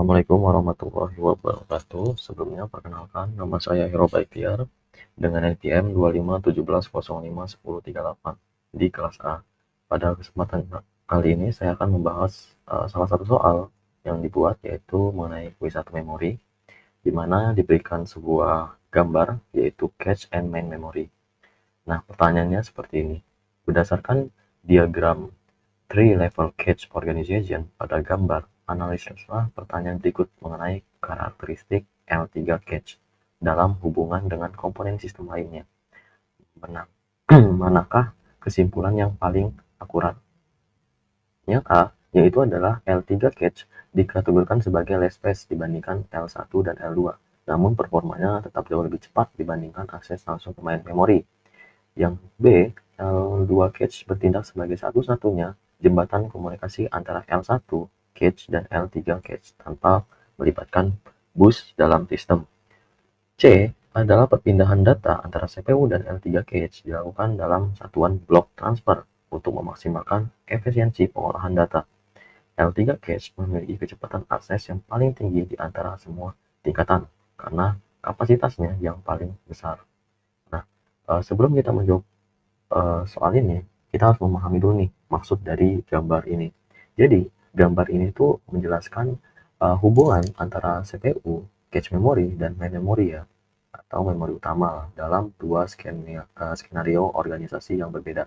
Assalamualaikum warahmatullahi wabarakatuh. Sebelumnya perkenalkan, nama saya Hero Baiktiar dengan NPM 2517051038 di kelas A. Pada kesempatan kali ini saya akan membahas salah satu soal yang dibuat, yaitu mengenai kuis satu memori, di mana diberikan sebuah gambar yaitu cache and main memory. Nah, pertanyaannya seperti ini. Berdasarkan diagram Three Level Cache Organization pada gambar, analisislah pertanyaan berikut mengenai karakteristik L3 cache dalam hubungan dengan komponen sistem lainnya. Manakah kesimpulan yang paling akurat? Yang A, yaitu adalah L3 cache dikategorikan sebagai less fast dibandingkan L1 dan L2, namun performanya tetap jauh lebih cepat dibandingkan akses langsung ke main memori. Yang B, L2 cache bertindak sebagai satu-satunya jembatan komunikasi antara L1 cache dan L3 cache tanpa melibatkan bus dalam sistem. C adalah perpindahan data antara CPU dan L3 cache dilakukan dalam satuan block transfer untuk memaksimalkan efisiensi pengolahan data. L3 cache memiliki kecepatan akses yang paling tinggi di antara semua tingkatan karena kapasitasnya yang paling besar. Nah, sebelum kita menjawab soal ini, kita harus memahami dulu nih maksud dari gambar ini. Jadi, gambar ini tuh menjelaskan hubungan antara CPU, cache memory, dan main memory ya, atau memori utama dalam dua skenario organisasi yang berbeda.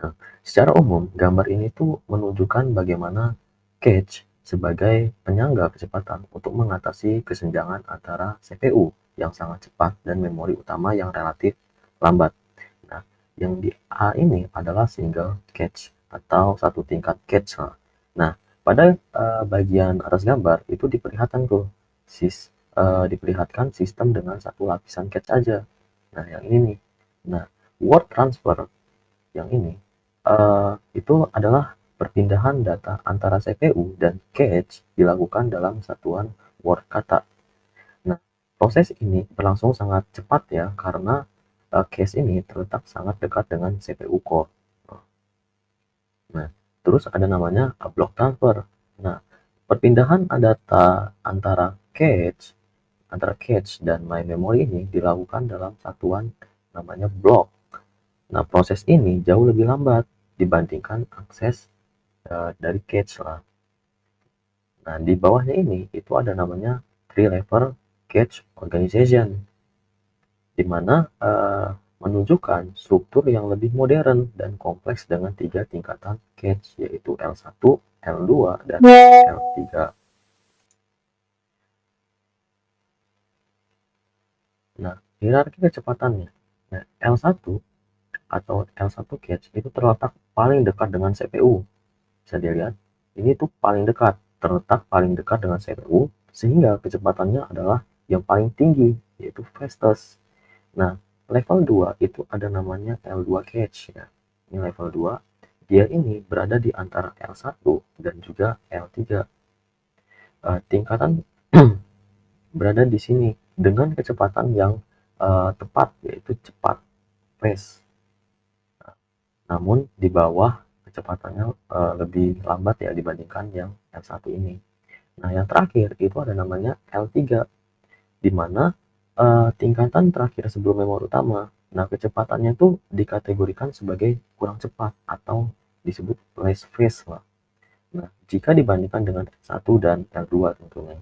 Nah, secara umum, gambar ini tuh menunjukkan bagaimana cache sebagai penyangga kecepatan untuk mengatasi kesenjangan antara CPU yang sangat cepat dan memori utama yang relatif lambat. Nah, yang di A ini adalah single cache atau satu tingkat cache. Nah, pada bagian atas gambar itu diperlihatkan sistem dengan satu lapisan cache aja. Nah, yang ini nih. Nah, word transfer yang ini itu adalah perpindahan data antara CPU dan cache dilakukan dalam satuan word kata. Nah, proses ini berlangsung sangat cepat ya, karena cache ini terletak sangat dekat dengan CPU core. Nah, terus ada namanya block transfer. Nah, perpindahan data antara cache dan main memory ini dilakukan dalam satuan namanya block. Nah, proses ini jauh lebih lambat dibandingkan akses dari cache lah. Nah, di bawahnya ini itu ada namanya three level cache organization, di mana menunjukkan struktur yang lebih modern dan kompleks dengan tiga tingkatan cache, yaitu L1, L2, dan L3. Nah, hierarki kecepatannya. Nah, L1 atau L1 cache itu terletak paling dekat dengan CPU. Bisa dilihat, ini tuh paling dekat, terletak paling dekat dengan CPU, sehingga kecepatannya adalah yang paling tinggi, yaitu fastest. Nah, level 2 itu ada namanya L2 cache ya. Ini level 2, dia ini berada di antara L1 dan juga L3. Tingkatan berada di sini dengan kecepatan yang tepat, yaitu cepat, fast. Namun di bawah kecepatannya lebih lambat ya dibandingkan yang L1 ini. Nah, yang terakhir itu ada namanya L3, di mana tingkatan terakhir sebelum memori utama. Nah, kecepatannya itu dikategorikan sebagai kurang cepat atau disebut less fast lah. Nah, jika dibandingkan dengan L1 dan L2 tentunya.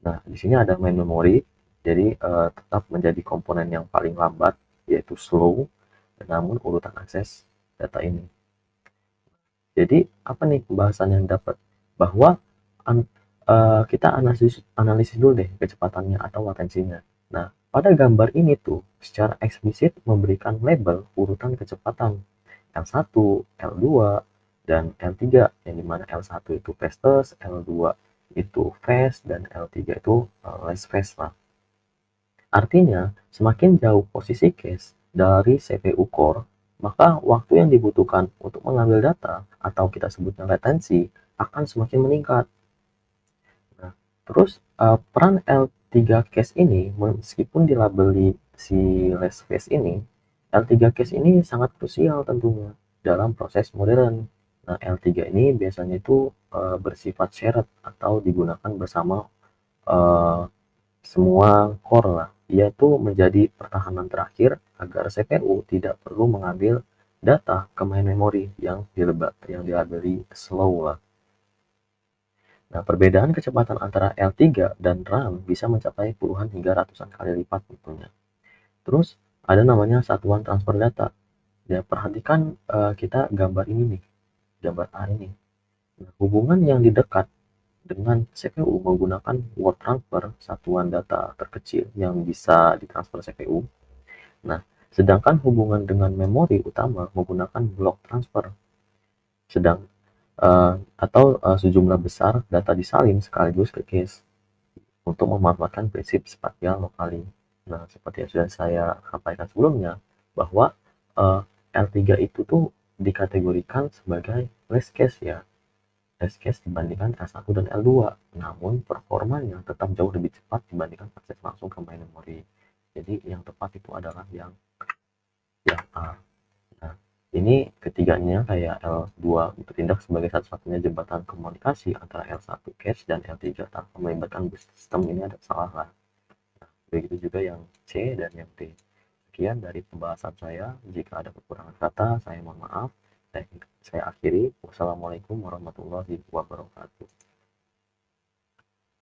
Nah, di sini ada main memory, jadi tetap menjadi komponen yang paling lambat, yaitu slow, namun urutan akses data ini. Jadi apa nih pembahasan yang dapat? Bahwa kita analisis dulu deh kecepatannya atau latensinya. Nah, pada gambar ini tuh secara eksplisit memberikan label urutan kecepatan L1, L2, dan L3, yang dimana L1 itu fastest, L2 itu fast, dan L3 itu less fast lah. Artinya, semakin jauh posisi cache dari CPU core, maka waktu yang dibutuhkan untuk mengambil data atau kita sebutnya latensi akan semakin meningkat. Nah, terus peran L3 cache ini meskipun dilabeli si less fast ini, L3 cache ini sangat krusial tentunya dalam proses modern. Nah, L3 ini biasanya itu bersifat shared atau digunakan bersama eh, semua core lah. Ia itu menjadi pertahanan terakhir agar CPU tidak perlu mengambil data ke main memory yang dilabeli slow lah. Nah, perbedaan kecepatan antara L3 dan RAM bisa mencapai puluhan hingga ratusan kali lipat tentunya. Terus ada namanya satuan transfer data. Ya, perhatikan kita gambar ini nih, gambar A ini. Nah, hubungan yang didekat dengan CPU menggunakan word transfer, satuan data terkecil yang bisa ditransfer CPU. Nah, sedangkan hubungan dengan memori utama menggunakan block transfer, sedang atau sejumlah besar data disalin sekaligus ke cache untuk memanfaatkan prinsip spasial lokaling. Nah, seperti yang sudah saya sampaikan sebelumnya, bahwa L3 itu tuh dikategorikan sebagai less cache ya, less cache dibandingkan L1 dan L2, namun performanya tetap jauh lebih cepat dibandingkan akses langsung ke main memory. Jadi yang tepat itu adalah yang A. Nah, ini ketiganya kayak L2 bertindak sebagai satu-satunya jembatan komunikasi antara L1 cache dan L3 tanpa melibatkan bus sistem. Ini ada kesalahan. Begitu juga yang C dan yang D. Sekian dari pembahasan saya. Jika ada kekurangan kata, saya mohon maaf. Saya akhiri. Wassalamualaikum warahmatullahi wabarakatuh.